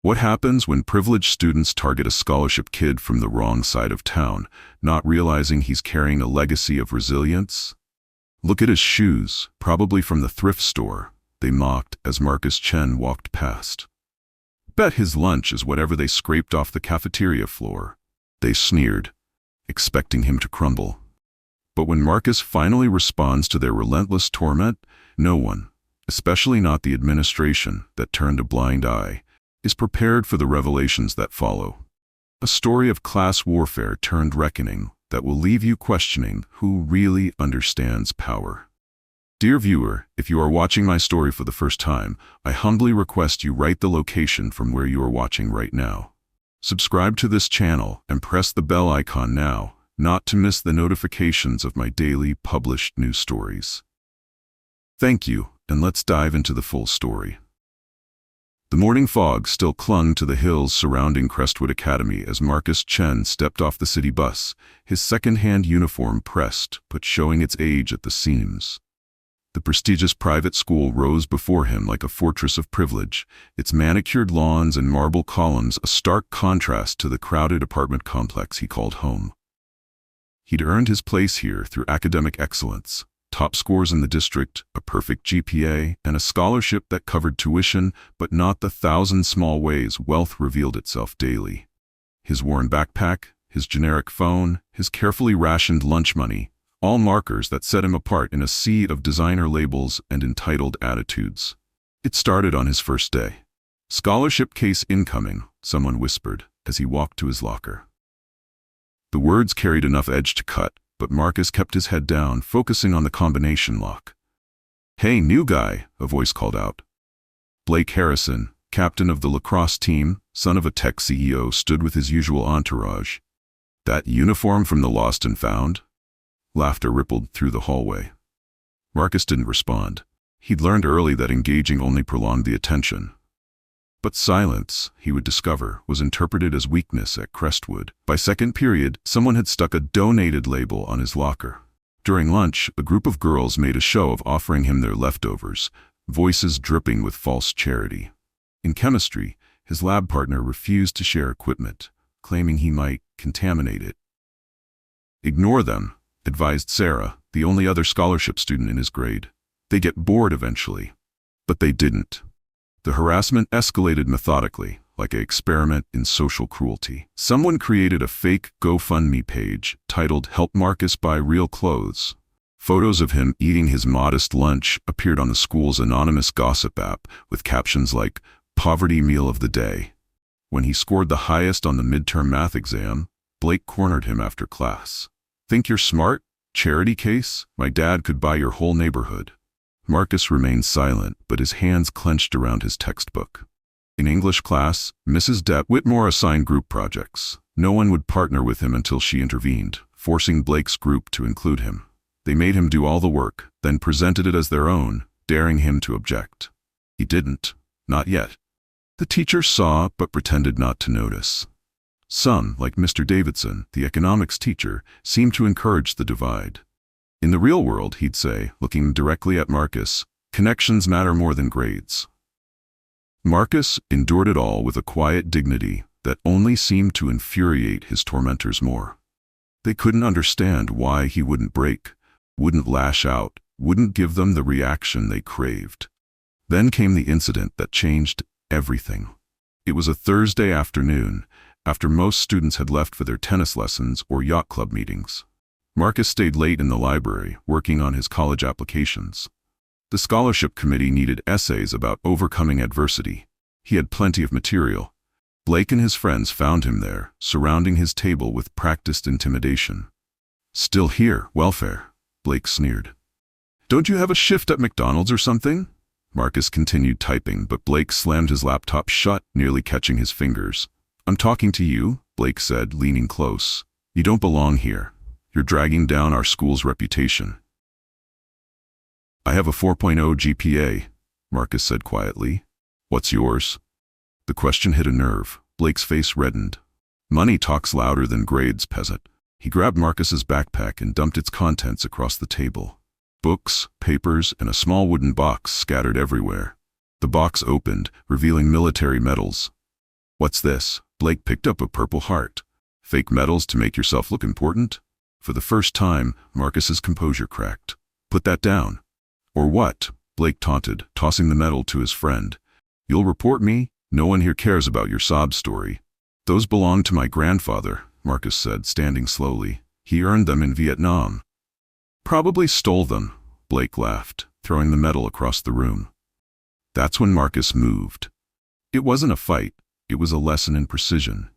What happens when privileged students target a scholarship kid from the wrong side of town, not realizing he's carrying a legacy of resilience? Look at his shoes, probably from the thrift store, they mocked as Marcus Chen walked past. Bet his lunch is whatever they scraped off the cafeteria floor, they sneered, expecting him to crumble. But when Marcus finally responds to their relentless torment, no one, especially not the administration that turned a blind eye, is prepared for the revelations that follow. A story of class warfare turned reckoning that will leave you questioning who really understands power. Dear viewer, if you are watching my story for the first time, I humbly request you write the location from where you are watching right now. Subscribe to this channel and press the bell icon now, not to miss the notifications of my daily published news stories. Thank you, and let's dive into the full story. The morning fog still clung to the hills surrounding Crestwood Academy as Marcus Chen stepped off the city bus, his second-hand uniform pressed but showing its age at the seams. The prestigious private school rose before him like a fortress of privilege, its manicured lawns and marble columns a stark contrast to the crowded apartment complex he called home. He'd earned his place here through academic excellence, top scores in the district, a perfect GPA, and a scholarship that covered tuition, but not the thousand small ways wealth revealed itself daily. His worn backpack, his generic phone, his carefully rationed lunch money, all markers that set him apart in a sea of designer labels and entitled attitudes. It started on his first day. "Scholarship case incoming," someone whispered as he walked to his locker. The words carried enough edge to cut, but Marcus kept his head down, focusing on the combination lock. "Hey, new guy," a voice called out. Blake Harrison, captain of the lacrosse team, son of a tech CEO, stood with his usual entourage. "That uniform from the Lost and Found?" Laughter rippled through the hallway. Marcus didn't respond. He'd learned early that engaging only prolonged the attention. But silence, he would discover, was interpreted as weakness at Crestwood. By second period, someone had stuck a donated label on his locker. During lunch, a group of girls made a show of offering him their leftovers, voices dripping with false charity. In chemistry, his lab partner refused to share equipment, claiming he might contaminate it. "Ignore them," advised Sarah, the only other scholarship student in his grade. "They get bored eventually." But they didn't. The harassment escalated methodically, like an experiment in social cruelty. Someone created a fake GoFundMe page titled "Help Marcus Buy Real Clothes." Photos of him eating his modest lunch appeared on the school's anonymous gossip app with captions like "Poverty Meal of the Day." When he scored the highest on the midterm math exam, Blake cornered him after class. "Think you're smart? Charity case? My dad could buy your whole neighborhood." Marcus remained silent, but his hands clenched around his textbook. In English class, Mrs. Depp Whitmore assigned group projects. No one would partner with him until she intervened, forcing Blake's group to include him. They made him do all the work, then presented it as their own, daring him to object. He didn't. Not yet. The teacher saw, but pretended not to notice. Some, like Mr. Davidson, the economics teacher, seemed to encourage the divide. "In the real world," he'd say, looking directly at Marcus, "connections matter more than grades." Marcus endured it all with a quiet dignity that only seemed to infuriate his tormentors more. They couldn't understand why he wouldn't break, wouldn't lash out, wouldn't give them the reaction they craved. Then came the incident that changed everything. It was a Thursday afternoon, after most students had left for their tennis lessons or yacht club meetings. Marcus stayed late in the library, working on his college applications. The scholarship committee needed essays about overcoming adversity. He had plenty of material. Blake and his friends found him there, surrounding his table with practiced intimidation. "Still here, welfare," Blake sneered. "Don't you have a shift at McDonald's or something?" Marcus continued typing, but Blake slammed his laptop shut, nearly catching his fingers. "I'm talking to you," Blake said, leaning close. "You don't belong here. You're dragging down our school's reputation." "I have a 4.0 GPA, Marcus said quietly. "What's yours?" The question hit a nerve. Blake's face reddened. "Money talks louder than grades, peasant." He grabbed Marcus's backpack and dumped its contents across the table. Books, papers, and a small wooden box scattered everywhere. The box opened, revealing military medals. What's this? Blake picked up a purple heart. Fake medals to make yourself look important? For the first time, Marcus's composure cracked. Put that down. Or what? Blake taunted, tossing the medal to his friend. You'll report me? No one here cares about your sob story. Those belong to my grandfather, Marcus said, standing slowly. He earned them in Vietnam. Probably stole them, Blake laughed, throwing the medal across the room. That's when Marcus moved. It wasn't a fight, it was a lesson in precision.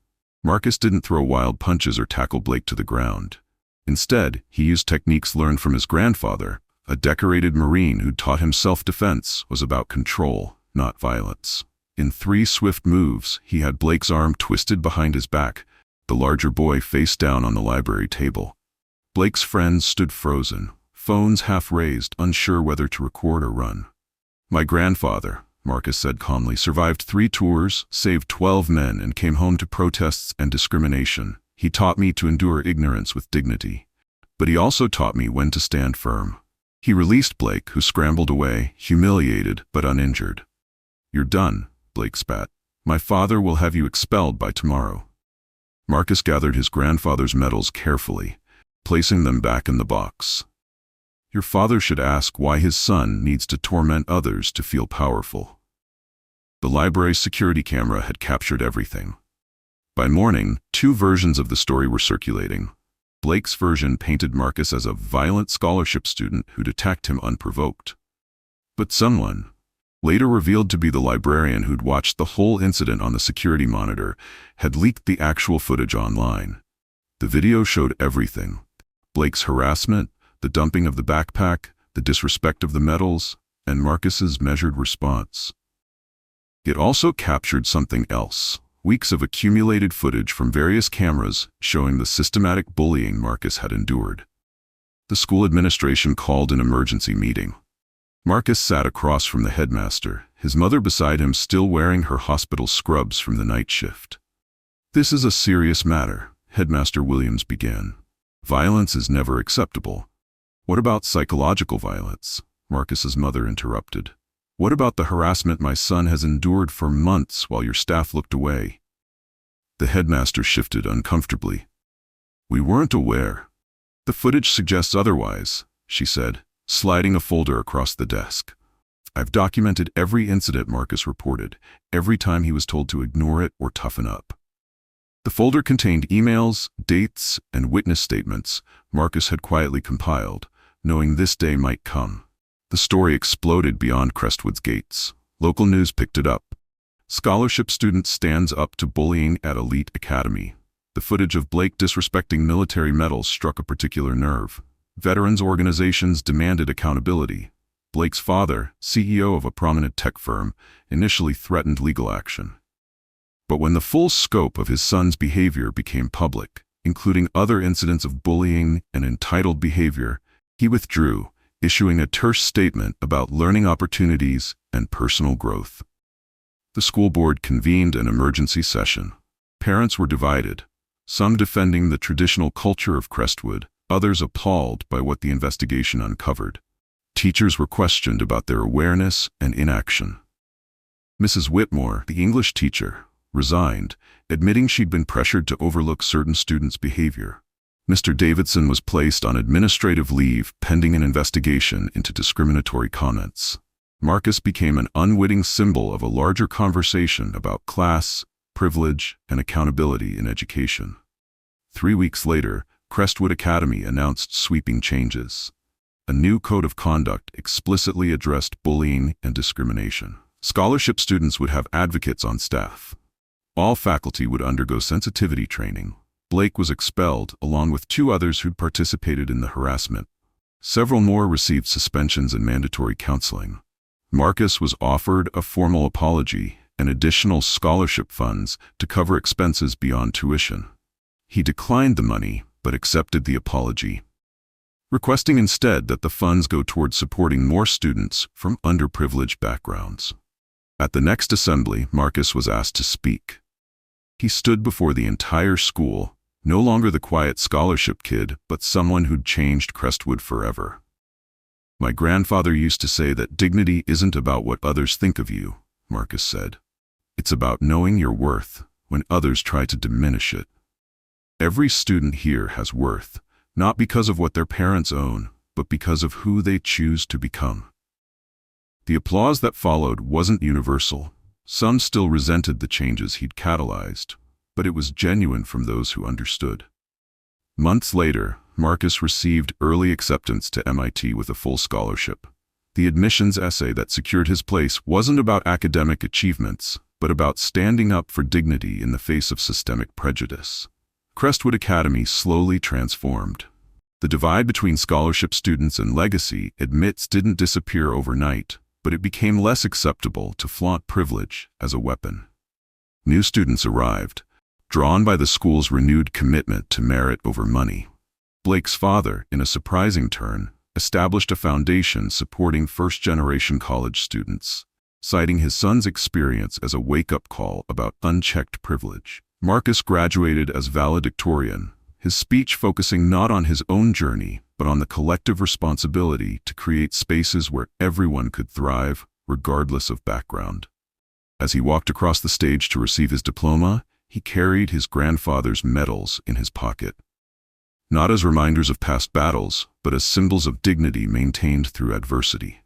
Marcus didn't throw wild punches or tackle Blake to the ground. Instead, he used techniques learned from his grandfather, a decorated Marine who'd taught him self-defense was about control, not violence. In 3 swift moves, he had Blake's arm twisted behind his back, the larger boy face down on the library table. Blake's friends stood frozen, phones half raised, unsure whether to record or run. My grandfather, Marcus said calmly, survived 3 tours, saved 12 men, and came home to protests and discrimination. He taught me to endure ignorance with dignity. But he also taught me when to stand firm. He released Blake, who scrambled away, humiliated but uninjured. You're done, Blake spat. My father will have you expelled by tomorrow. Marcus gathered his grandfather's medals carefully, placing them back in the box. Your father should ask why his son needs to torment others to feel powerful. The library's security camera had captured everything. By morning, 2 versions of the story were circulating. Blake's version painted Marcus as a violent scholarship student who'd attacked him unprovoked. But someone, later revealed to be the librarian who'd watched the whole incident on the security monitor, had leaked the actual footage online. The video showed everything: Blake's harassment, the dumping of the backpack, the disrespect of the medals, and Marcus's measured response. It also captured something else: weeks of accumulated footage from various cameras showing the systematic bullying Marcus had endured. The school administration called an emergency meeting. Marcus sat across from the headmaster, his mother beside him still wearing her hospital scrubs from the night shift. This is a serious matter, Headmaster Williams began. Violence is never acceptable. What about psychological violence? Marcus's mother interrupted. What about the harassment my son has endured for months while your staff looked away? The headmaster shifted uncomfortably. We weren't aware. The footage suggests otherwise, she said, sliding a folder across the desk. I've documented every incident Marcus reported, every time he was told to ignore it or toughen up. The folder contained emails, dates, and witness statements Marcus had quietly compiled, knowing this day might come. The story exploded beyond Crestwood's gates. Local news picked it up. Scholarship student stands up to bullying at elite academy. The footage of Blake disrespecting military medals struck a particular nerve. Veterans organizations demanded accountability. Blake's father, CEO of a prominent tech firm, initially threatened legal action. But when the full scope of his son's behavior became public, including other incidents of bullying and entitled behavior, he withdrew, issuing a terse statement about learning opportunities and personal growth. The school board convened an emergency session. Parents were divided, some defending the traditional culture of Crestwood, others appalled by what the investigation uncovered. Teachers were questioned about their awareness and inaction. Mrs. Whitmore, the English teacher, resigned, admitting she'd been pressured to overlook certain students' behavior. Mr. Davidson was placed on administrative leave pending an investigation into discriminatory comments. Marcus became an unwitting symbol of a larger conversation about class, privilege, and accountability in education. 3 weeks later, Crestwood Academy announced sweeping changes. A new code of conduct explicitly addressed bullying and discrimination. Scholarship students would have advocates on staff. All faculty would undergo sensitivity training. Blake was expelled, along with 2 others who'd participated in the harassment. Several more received suspensions and mandatory counseling. Marcus was offered a formal apology and additional scholarship funds to cover expenses beyond tuition. He declined the money, but accepted the apology, requesting instead that the funds go toward supporting more students from underprivileged backgrounds. At the next assembly, Marcus was asked to speak. He stood before the entire school, no longer the quiet scholarship kid, but someone who'd changed Crestwood forever. My grandfather used to say that dignity isn't about what others think of you, Marcus said. It's about knowing your worth. when others try to diminish it. Every student here has worth, not because of what their parents own, but because of who they choose to become. The applause that followed wasn't universal. Some still resented the changes he'd catalyzed, but it was genuine from those who understood. Months later, Marcus received early acceptance to MIT with a full scholarship. The admissions essay that secured his place wasn't about academic achievements, but about standing up for dignity in the face of systemic prejudice. Crestwood Academy slowly transformed. The divide between scholarship students and legacy admits didn't disappear overnight, but it became less acceptable to flaunt privilege as a weapon. New students arrived, drawn by the school's renewed commitment to merit over money. Blake's father, in a surprising turn, established a foundation supporting first-generation college students, citing his son's experience as a wake-up call about unchecked privilege. Marcus graduated as valedictorian, his speech focusing not on his own journey, but on the collective responsibility to create spaces where everyone could thrive, regardless of background. As he walked across the stage to receive his diploma, he carried his grandfather's medals in his pocket. Not as reminders of past battles, but as symbols of dignity maintained through adversity.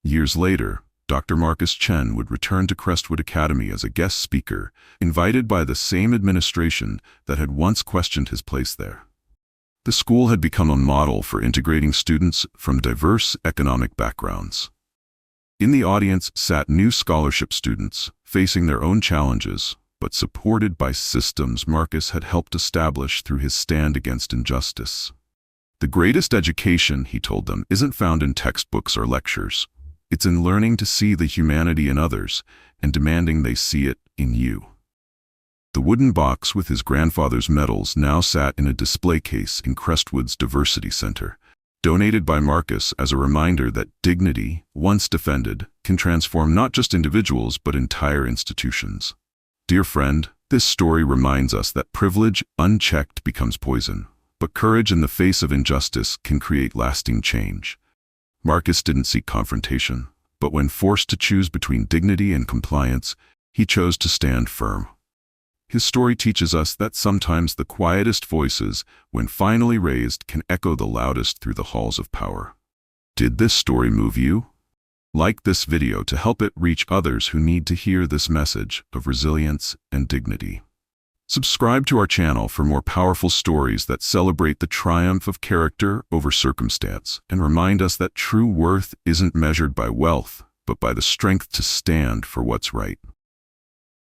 Years later, Dr. Marcus Chen would return to Crestwood Academy as a guest speaker, invited by the same administration that had once questioned his place there. The school had become a model for integrating students from diverse economic backgrounds. In the audience sat new scholarship students, facing their own challenges, but supported by systems Marcus had helped establish through his stand against injustice. The greatest education, he told them, isn't found in textbooks or lectures. It's in learning to see the humanity in others and demanding they see it in you. The wooden box with his grandfather's medals now sat in a display case in Crestwood's Diversity Center, donated by Marcus as a reminder that dignity, once defended, can transform not just individuals but entire institutions. Dear friend, this story reminds us that privilege unchecked becomes poison, but courage in the face of injustice can create lasting change. Marcus didn't seek confrontation, but when forced to choose between dignity and compliance, he chose to stand firm. His story teaches us that sometimes the quietest voices, when finally raised, can echo the loudest through the halls of power. Did this story move you? Like this video to help it reach others who need to hear this message of resilience and dignity. Subscribe to our channel for more powerful stories that celebrate the triumph of character over circumstance and remind us that true worth isn't measured by wealth, but by the strength to stand for what's right.